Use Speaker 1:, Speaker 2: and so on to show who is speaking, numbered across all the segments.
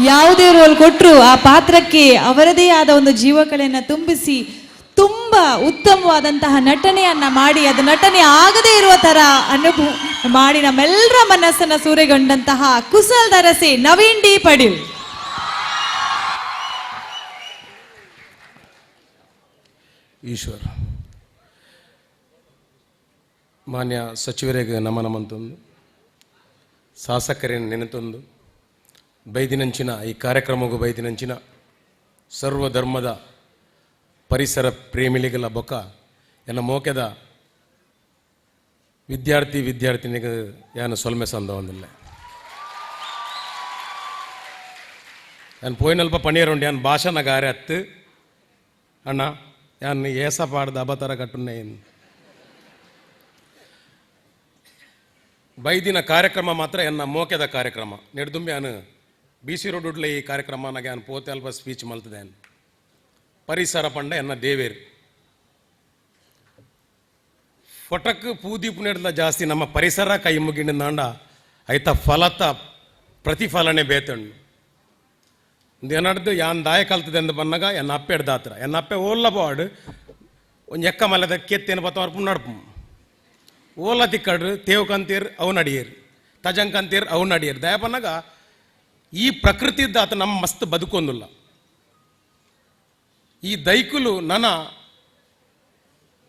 Speaker 1: ಯಾವುದೇ ರೋಲ್ ಕೊಟ್ಟರು ಆ ಪಾತ್ರಕ್ಕೆ ಅವರದೇ ಆದ ಒಂದು ಜೀವಕಳೆಯನ್ನು ತುಂಬಿಸಿ ತುಂಬ ಉತ್ತಮವಾದಂತಹ ನಟನೆಯನ್ನ ಮಾಡಿ ಅದು ನಟನೆ ಆಗದೇ ಇರುವ ತರ ಅನುಭವ ಮಾಡಿ ನಮ್ಮೆಲ್ಲರ ಮನಸ್ಸನ್ನ ಸೂರೆಗೊಂಡಂತಹ ಕುಸಲ್ ದರಸೆ ನವೀನ್ ಡಿ ಪಡೀಲ್.
Speaker 2: ಈಶ್ವರ್ ಮಾನ್ಯ ಸಚಿವರಿಗೆ ನಮನಮಂತೊಂದು ಶಾಸಕರೇನು ನೆನೆತೊಂದು ಬೈದಿನಂಚಿನ ಈ ಕಾರ್ಯಕ್ರಮಗೂ ಬೈದಿನಂಚಿನ ಸರ್ವಧರ್ಮದ ಪರಿಸರ ಪ್ರೇಮಿಗಳಿಗೆಲ್ಲ ಬೊಕ್ಕ ಎನ್ನ ಮೋಕೆದ ವಿದ್ಯಾರ್ಥಿನಿಗೆ ಯಾನು ಸೊಲ್ಮೆ ಸಂದ ಒಂದಿಲ್ಲ ನಾನು ಪೋಯಿನಲ್ಪ ಪಣಿಯರುಂಡು ಯಾನು ಭಾಷಣ ಗಾರೆ ಹತ್ತು ಅಣ್ಣ ಯಾನು ಏಸ ಪಾಡ್ದ ಅಬತರ ಕಟ್ಟುನ್ನೆ ಬೈದಿನ ಕಾರ್ಯಕ್ರಮ ಮಾತ್ರ ಎನ್ನ ಮೋಕೆದ ಕಾರ್ಯಕ್ರಮ ನೆಡ್ದುಂಬಿ ಯಾನು BC ರೋಡ್ ಉಡ್ಲೆ ಈ ಕಾರ್ಯಕ್ರಮ ನಾಗೆ ಯಾನು ಪೋತೆ ಅಲ್ಪ ಸ್ಪೀಚ್ ಮಲ್ತದೆ ಯಾನು ಪರಿಸರ ಪಂಡ ಎನ್ನ ದೇವೇರು ಫೊಟಕ್ಕೆ ಪೂದೀಪು ನೆಡ್ದ ಜಾಸ್ತಿ ನಮ್ಮ ಪರಿಸರ ಕೈ ಮುಗಿಂಡ ನಾಂಡ ಐತ ಫಲತ ಪ್ರತಿಫಲನೆ ಬೇತಣ್ಣು ಏನಾಡ್ದು ಯಾನ್ ದಾಯ ಕಲ್ತದೆ ಎಂದು ಬಂದಾಗ ಎನ್ನ ಅಪ್ಪೆ ಹಿಡ್ದಾತ್ರ ಎನ್ನ ಅಪ್ಪೆ ಓಲ್ಲ ಬಾಡು ಒಂದು ಎಕ್ಕ ಮಲದ ಕೆತ್ತೇನು ಬತ್ತವರ್ಪು ನಡ್ಪು ಓಲ ತಿಕ್ಕಡ್ರು ತೇವ್ಕಂತೀರ್ ಅವು ನಡಿಯೇರು ತಜಂಕಂತೀರ್ ಅವು ನಡಿಯೇರು ದಯ ಬಂದಾಗ ಈ ಪ್ರಕೃತಿದ್ದಾತ ನಮ್ಮ ಮಸ್ತ್ ಬದುಕೊಂದಿಲ್ಲ ಈ ದೈಕುಲು ನನ್ನ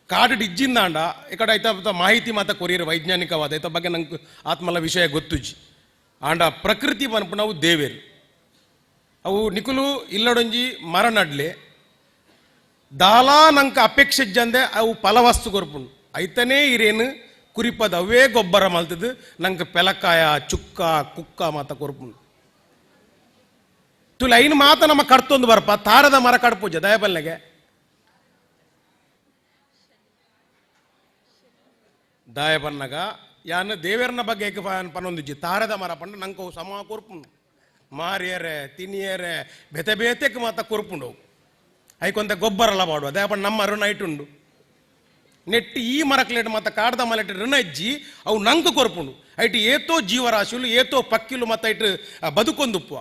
Speaker 2: ಕಾಡು ಇಜ್ಜಿಂದಾಂಡ ಈ ಕಡೆ ಐತ ಮಾಹಿತಿ ಮಾತ ಕೊರಿಯರು ವೈಜ್ಞಾನಿಕವಾದ ಐತ ಬಗ್ಗೆ ನಂಗೆ ಆತ್ಮಲ ವಿಷಯ ಗೊತ್ತುಜಿ ಆಂಡ ಪ್ರಕೃತಿ ಬನ್ಪು ನಾವು ದೇವೇರು ಅವು ನಿಕುಲು ಇಲ್ಲಡೊಂಜಿ ಮರ ನಡ್ಲೆ ದಾಲಾ ನಂಕ ಅಪೇಕ್ಷೆ ಜಂದೆ ಅವು ಫಲವಸ್ತು ಕೊರ್ಪುಂಡು ಐತನೇ ಇರೇನು ಕುರಿಪದ ಅವೇ ಗೊಬ್ಬರ ಮಲ್ತದು ನಂಗೆ ಪೆಲಕಾಯ ಚುಕ್ಕ ಕುಕ್ಕ ಮಾತ ಕೊರ್ಪುಂಡು ತುಲ ಐನು ಮಾತ ನಮ್ಮ ಕಡ್ತೊಂದು ಬರಪ ತಾರದ ಮರ ಕಡ್ಪೂಜ ದಯಬಲ್ಲೆಗೆ ದಾಯ ಬನ್ನಗ ಯಾನು ದೇವೇರನ ಬಗ್ಗೆ ಪನ್ನೊಂದಿಜ್ಜಿ ತಾರದ ಮರ ಪಂಡ ನಂಗೆ ಸಮ ಕೊರ್ಪುಂಡು ಮಾರಿಯರೆ ತಿನಿಯರೆ ಬೆತೆ ಬೇತೆಕ್ ಮಾತ ಕೊರ್ಪುಂಡು ಐಕೊಂತ ಗೊಬ್ಬರಲ್ಲ ಮಾಡುವ ದಯಪಂಡ ನಮ್ಮ ಋಣ ಇಟ್ಟುಂಡು ನೆಟ್ಟು ಈ ಮರಕ್ಲೇಟ್ ಮಾತ ಕಾಡ್ದ ಮಲೆಟ್ ಋಣ ಇಜ್ಜಿ ಅವು ನಂಗೆ ಕೊರ್ಪುಂಡು ಐಟು ಏತೋ ಜೀವರಾಶಿಲು ಏತೋ ಪಕ್ಕಿಲು ಮತ್ತ ಇಟ್ಟು ಬದುಕೊಂದುಪ್ಪುವ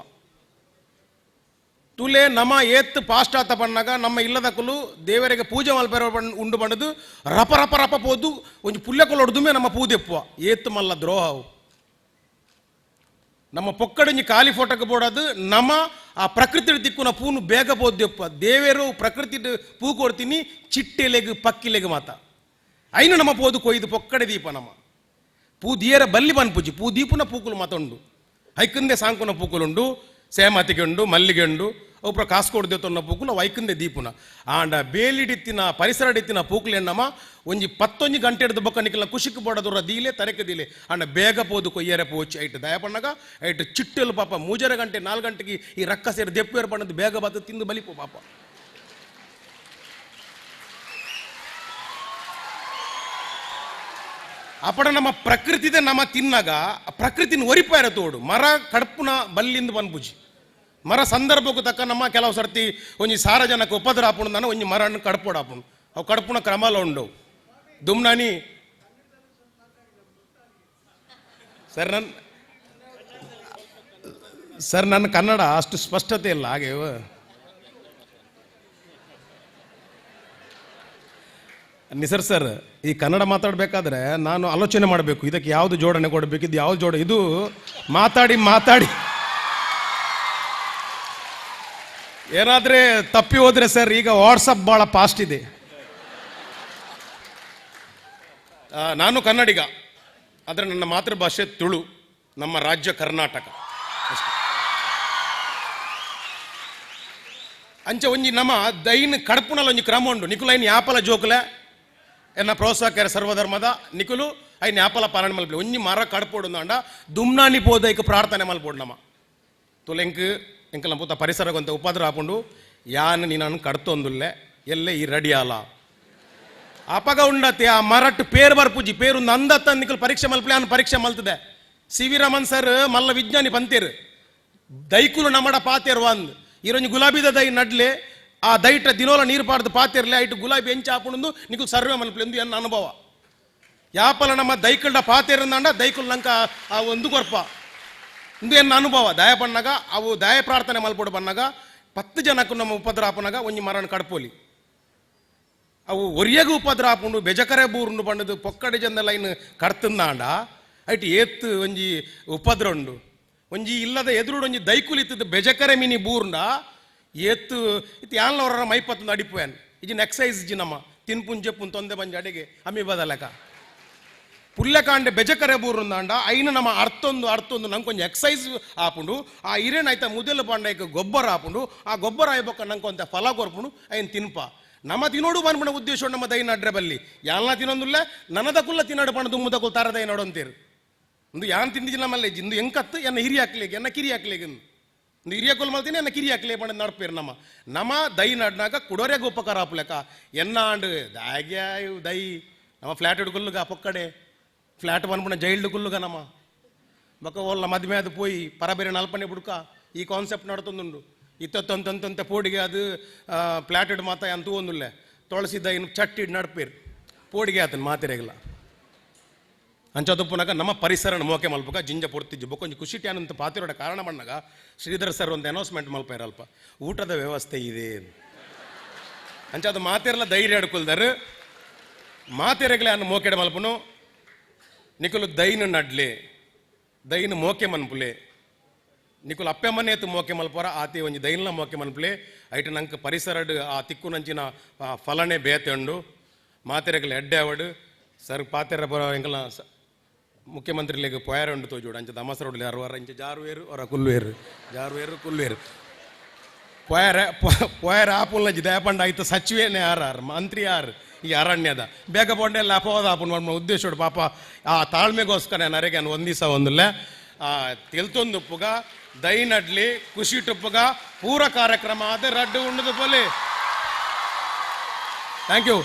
Speaker 2: ತುಲೆ ನಮ ಏತ್ ಪಾಶ್ಚಾತ್ತ ಪಣ್ಣಾಗ ನಮ್ಮ ಇಲ್ಲದಕ್ಕಲು ದೇವರಿಗೆ ಪೂಜೆ ಮಲ್ಪೆರ ಉಂಡು ಬಣ್ಣದು ರಪ ರಪ ರಪ ಪೋದು ಒಂದು ಪುಲ್ಯಕೊಲ್ ಹೊಡೆದುಮೇ ನಮ್ಮ ಪೂದೆಪ್ಪುವ ಏತ್ ಮಲ್ಲ ದ್ರೋಹವು ನಮ್ಮ ಪೊಕ್ಕಡಂಜಿ ಖಾಲಿ ಫೋಟೋಕ್ಕೆ ಬೋಡೋದು ನಮ್ಮ ಆ ಪ್ರಕೃತಿ ದಿಕ್ಕುನ ಪೂನು ಬೇಗ ಬೋದ್ಯಪ್ಪ ದೇವೇರು ಪ್ರಕೃತಿ ಪೂ ಕೊಡ್ತೀನಿ ಚಿಟ್ಟೆಲೆಗ್ ಪಕ್ಕಿಲೆಗ್ ಮಾತ ಐನು ನಮ್ಮ ಪೋದು ಕೊಯ್ದು ಪೊಕ್ಕಡೆ ದೀಪ ನಮ್ಮ ಪೂ ದಿಯರ ಬಲ್ಲಿ ಬನ್ಪುಜಿ ಪೂ ದೀಪುನ ಪೂಕುಲು ಮಾತ ಉಂಡು ಐಕಂದೆ ಸಾಂಕುನ ಪೂಕುಲುಂಡು ಸೇಮತಿಗೆ ಉಂಡು ಮಲ್ಲಿಗೆ ಉಂಡು ಒಬ್ಬರ ಕಾಸು ಕೊಡ್ದೇತನ್ನ ಪೂಕುಲ ವೈಕಂದೆ ದೀಪುನ ಆಂಡ ಬೇಲಿಡಿತ್ತಿನ ಪರಿಸರಡಿತ್ತಿನ ಪೂಕುಲೆ ನಮ್ಮ ಒಂಜಿ 11 ಗಂಟೆ ಹಿಡಿದು ಬೊಕ್ಕ ನಿಖಿಲ ಖುಷಿಗೆ ಬೋಡದವ್ರ ದೀಲೆ ತರಕೆ ದೀಲೆ ಆಂಡ ಬೇಗ ಪೋದು ಕೊಯ್ಯರೆ ಪೋಚಿ ಐಟು ದಯ ಪಣ್ಣಗ ಐಟು ಚಿಟ್ಟೆಲು ಪಾಪ 3 ಗಂಟೆ 4 ಗಂಟೆಗೆ ಈ ರಕ್ಕ ಸೇರಿ ದೆಪ್ಪೇರು ಬಣ್ಣದ್ದು ಬೇಗ ಬದ್ದು ತಿಂದು ಬಲಿಪು ಪಾಪ ಅಪಡ ನಮ್ಮ ಪ್ರಕೃತಿದೆ ನಮ್ಮ ತಿನ್ನಾಗ ಪ್ರಕೃತಿನ ಒರಿಪಾರ ತೋಡು ಮರ ಕಡ್ಪುನ ಬಲ್ಲಿಂದ ಬನ್ಪುಜಿ ಮರ ಸಂದರ್ಭಕ್ಕೂ ತಕ್ಕ ನಮ್ಮ ಕೆಲವು ಸರ್ತಿ ಒಂಜಿ ಸಾರಜನಕ ಉಪದ್ರ ಹಾಪುಂಡು ನಾನು ಒಂಜಿ ಮರ ಕಡ್ಪೋಡು ಹಾಪುಂಡು ಅವು ಕಡ್ಪುನ ಕ್ರಮಲ ಉಂಡು ದುಮ್ನಾನಿ ಸರ್ ನನ್ನ ಕನ್ನಡ ಅಷ್ಟು ಸ್ಪಷ್ಟತೆ ಇಲ್ಲ ಹಾಗೆ ನಿಸರ್ ಸರ್ ಈ ಕನ್ನಡ ಮಾತಾಡಬೇಕಾದ್ರೆ ನಾನು ಆಲೋಚನೆ ಮಾಡಬೇಕು ಇದಕ್ಕೆ ಯಾವುದು ಜೋಡಣೆ ಕೊಡಬೇಕು ಇದು ಯಾವ್ದು ಜೋಡ ಇದು ಮಾತಾಡಿ ಏನಾದ್ರೆ ತಪ್ಪಿ ಹೋದ್ರೆ ಸರ್ ಈಗ ವಾಟ್ಸಪ್ ಬಹಳ ಫಾಸ್ಟ್ ಇದೆ ನಾನು ಕನ್ನಡಿಗ ಆದರೆ ನನ್ನ ಮಾತೃಭಾಷೆ ತುಳು ನಮ್ಮ ರಾಜ್ಯ ಕರ್ನಾಟಕ ಅಂಚೆ ಒಂಜಿ ನಮ್ಮ ದೈನ್ ಕಡಪುನಲ್ಲಿ ಒಂಜಿ ಕ್ರಮ ಉಂಡು ನಿಕುಲು ಐನ್ ಯಾಪಲ ಜೋಕುಲೆ ಎನ್ನ ಪ್ರೋತ್ಸಾಹಕರ ಸರ್ವಧರ್ಮದ ನಿಕುಲು ಐನ್ ಯಾಪಲ ಪಾಲನೆ ಮಲ್ಪಲೆ ಒಂಜಿ ಮರ ಕಡಪೋಡು ಅಂಡ ದುಮ್ನಾನಿ ಪೋದೈಕ್ ಪ್ರಾರ್ಥನೆ ಮಲ್ಪೋಡು ನಮ್ಮ ತುಲೆಂಕ್ ಎಂಕಲ ಪೂತ ಪರಿಸರಗೊಂತ ಉಪದ್ರ ಹಾಪುಂಡು ಯಾನ್ ನೀನು ಕಡ್ತೊಂದುಲ್ಲೆ ಎಲ್ಲೇ ಈ ರಡಿಯಾಲ ಅಪಗ ಉಂಡತೆ ಆ ಮರಟ್ಟು ಪೇರು ಬರ್ಪುಜಿ ಪೇರು ನಂದತ್ತ ನಿಕಲ್ ಪರೀಕ್ಷೆ ಮಲ್ಪಲೆ ಅನ್ ಪರೀಕ್ಷೆ ಮಲ್ತದೆ CV ರಮನ್ ಸರ್ ಮಲ್ಲ ವಿಜ್ಞಾನಿ ಪಂತೇರು ದೈಕುಲು ನಮ್ಮಡ ಪಾತೇರು ಒಂದ್ ಈರೊಂಜಿ ಗುಲಾಬಿದ ದೈ ನಡ್ಲೆ ಆ ದೈಟ ದಿನೋಲ ನೀರು ಪಾಡ್ದು ಪಾತಿರ್ಲೆ ಐಟು ಗುಲಾಬಿ ಎಂಚ ಹಾಪುಂಡು ನಿಕು ಸರ್ವೆ ಮಲ್ಪಲೆಂದು ಎನ್ನ ಅನುಭವ ಯಾಪಲ ನಮ್ಮ ದೈಕಲ್ಡ ಪಾತೇರಂದಾಂಡ ದೈಕುಲ್ ನಂಕ ಆ ಒಂದು ಕೊರ್ಪ ಇಂದು ಎನ್ನ ಅನುಭವ ದಯ ಪಣ್ಣಾಗ ಅವು ದಯ ಪ್ರಾರ್ಥನೆ ಮಲ್ಪಡು ಬನ್ನಾಗ 10 ಜನಕ್ಕೂ ನಮ್ಮ ಉಪದ್ರ ಆಪನಾಗ ಒಂಜಿ ಮರಣ ಕಡ್ಪೋಲಿ ಅವು ಒರಿಯಗೂ ಉಪದ್ರ ಆಪುಂಡು ಬೆಜಕರೆ ಬೂರುಂಡು ಬಣ್ಣದು ಪೊಕ್ಕಡೆ ಜನ ಲೈನ್ ಕಡ್ತಂದಾಂಡ ಐಟಿ ಏತ್ ಒಂಜಿ ಉಪದ್ರ ಉಂಡು ಒಂಜಿ ಇಲ್ಲದ ಎದುರುಡು ಒಂಜಿ ದೈಕುಲಿತ್ತದ ಬೆಜಕರೆ ಮಿನಿ ಬೂರ್ಂಡ ಏತ್ ಇತ್ತು ಯಾನ್ಲವರ ಮೈಪತ್ತೊಂದು ಅಡಿಪುಯಾನ್ ಇಜಿನ ಎಕ್ಸೈಸ್ ಜಿ ನಮ್ಮ ತಿನ್ಪುನ್ ಜಪ್ಪುನ್ ತೊಂದೆ ಬಂಜಿ ಅಡಿಗೆ ಅಮ್ಮಿ ಬದಲಕ ಪುಲ್ಲೆಕಾಂಡೆ ಬೆಜಕರೆ ಬೂರುಂದಾಂಡ ಐನ ನಮ್ಮ ಅರ್ಥೊಂದು ನಂಗೆ ಕೊಂಚ ಎಕ್ಸೈಸ್ ಆಪುಂಡು ಆ ಹಿರೇನಾಯ್ತ ಮುದಲು ಪಾಂಡಕ್ಕೆ ಗೊಬ್ಬರ ಆಪುಂಡು ಆ ಗೊಬ್ಬರ ಆಯ್ಬಕ್ಕ ನಂಗೆ ಕೊಂತ ಫಲ ಕೊರ್ಪುಂಡು ಐನ್ ತಿನ್ಪ ನಮ್ಮ ತಿನ್ನೋಡು ಬಂದ್ಬಿಡ ಉದ್ದೇಶ ನಮ್ಮ ದೈನ ಅಡ್ರೆ ಬಲ್ಲಿ ಯಾಲ್ನ ತಿನ್ನೊಂದುಲ್ಲ ನನದಕ್ಕುಲ್ಲ ತಿನ್ನಡು ಪಣ ದುಮ್ಮದಕ್ಕೂ ತಾರ ದೈ ನೋಡಂತೀರು ಒಂದು ಯಾನ್ ತಿಂದಿದ್ದು ನಮ್ಮಲ್ಲಿ ಇಂದು ಎಂಕತ್ತು ಎನ್ನ ಹಿರಿ ಹಾಕ್ಲಿಕ್ಕೆ ಎನ್ನ ಕಿರಿ ಹಾಕ್ಲಿಕ್ಕೆ ಒಂದು ಹಿರಿಯಕೊಲ್ ಮಾಡ್ತೀನಿ ಎನ್ನ ಕಿರಿ ಹಾಕ್ಲಿ ಪಣ ನಡ್ಪೇರು ನಮ್ಮ ದೈ ನಡ್ನಾಗ ಕುಡೋರೆಗೆ ಉಪಕಾರ ಆಪ್ಲೆಕ್ಕ ಎನ್ನ ಆಂಡು ದಾಗ್ಯಾ ಇವು ದೈ ನಮ್ಮ ಫ್ಲಾಟ್ ಹಿಡ್ಕೊಲ್ಲುಗ ಪೊಕ್ಕಡೆ ಫ್ಲಾಟ್ ಬಂದ್ಬಿಡ ಜೈಲ್ಡ್ ಕುಲ್ಲುಗ ನಮ್ಮ ಬಕ್ಕ ಓಲ್ಲ ಮದ್ಮೆ ಅದು ಪೋಯಿ ಪರಬೇರೆ ನಲ್ಪನೆ ಬುಡ್ಕ ಈ ಕಾನ್ಸೆಪ್ಟ್ ನಡ್ತೊಂದುಂಡು ಇತ್ತೊಂತಂತೆ ಪೋಡಿಗೆ ಅದು ಫ್ಲಾಟ್ ಹಿಡ್ ಮಾತ ಅಂತೂ ಒಂದುಲ್ಲೆ ತೊಳಸಿದ್ದ ಇನ್ನು ಚಟ್ಟಿಡ್ ನಡ್ಪೇರು ಪೋಡಿಗೆ ಆತನ ಮಾತಿರೆಗಲ್ಲ ಅಂಚದಪ್ಪನಾಗ ನಮ್ಮ ಪರಿಸರ ಮೋಕೆ ಮಲ್ಪಕ ಜಿಂಜ ಪೊರ್ತಿಜ್ಜು ಬೊಕ್ಕೊಂಜಿ ಖುಷಿ ಟ್ಯಾನಂತ ಪಾತಿರೋಡ ಕಾರಣ ಬಣ್ಣಾಗ ಶ್ರೀಧರ್ ಸರ್ ಒಂದು ಅನೌನ್ಸ್ಮೆಂಟ್ ಮಲ್ಪ ಇರಲ್ಪ ಊಟದ ವ್ಯವಸ್ಥೆ ಇದೆ ಅಂಚದು ಮಾತಿರಲ್ಲ ಧೈರ್ಯ ಹಿಡ್ಕೊಳ್ದಾರು ಮಾತಿರೆಗಲೆ ಅನ್ನು ಮೋಕೆಡೆ ಮಲ್ಪನು ನಿಕುಲು ದೈನು ನಡ್ಲೆ ದೈನು ಮೋಕೆ ಮನ್ಪುಲೆ ನಿಕುಲು ಅಪ್ಪೆ ಮನೆ ಎತ್ತು ಮೋಕೆ ಮಲ್ಪರ ಆತಿ ಒಂಜಿ ದೈನ್ಲ ಮೋಕೆ ಮನ್ಪುಲೆ ಐಟು ನಂಗೆ ಪರಿಸರಡ್ ಆ ತಿಕ್ಕು ನಂಚಿನ ಫಲನೆ ಬೇತೆ ಉಂಡು ಮಾತೆರೆಗಲೆ ಎಡ್ಡೆ ಅವಡು ಸರ್ ಪಾತೆರ ಬರೋ ಎಂಕಲ ಮುಖ್ಯಮಂತ್ರಿಲಿಗೆ ಪೊಯಾರ ಉಂಡು ತೋಜೋಡು ಅಂಚ ದಮಸ ರೋಡ್ಲಿ ಅರ್ವಾರ ಇಂಚ ಜಾರುವೇರು ಅವರ ಕುಲ್ಲುವೇರು ಕುಲ್ಲುವೇರು ಪೊಯಾರ ಆಪುಲ್ನ ದಯಪಂಡ ಆಯ್ತು ಸಚಿವೇನೆ ಯಾರು ಮಂತ್ರಿ ಯಾರು ಈ ಅರಣ್ಯದ ಬೇಗ ಬಂಡೆಲ್ಲ ಅಪವಾದ ಆಪುನ್ ಮಾಡ್ಮ ಉದ್ದೇಶ ಪಾಪ ಆ ತಾಳ್ಮೆಗೋಸ್ಕರ ನರೆಗೆ ನಾನು ಒಂದು ದಿವಸ ಒಂದಿಲ್ಲ ತಿಳ್ತೊಂದುಪ್ಪುಗ ದೈ ನಡ್ಲಿ ಖುಷಿ ಟುಪ್ಪುಗ ಪೂರ ಕಾರ್ಯಕ್ರಮ ಅದೇ ರಡ್ಡು ಉಂಡದು ಪೋಲಿ ಥ್ಯಾಂಕ್ ಯು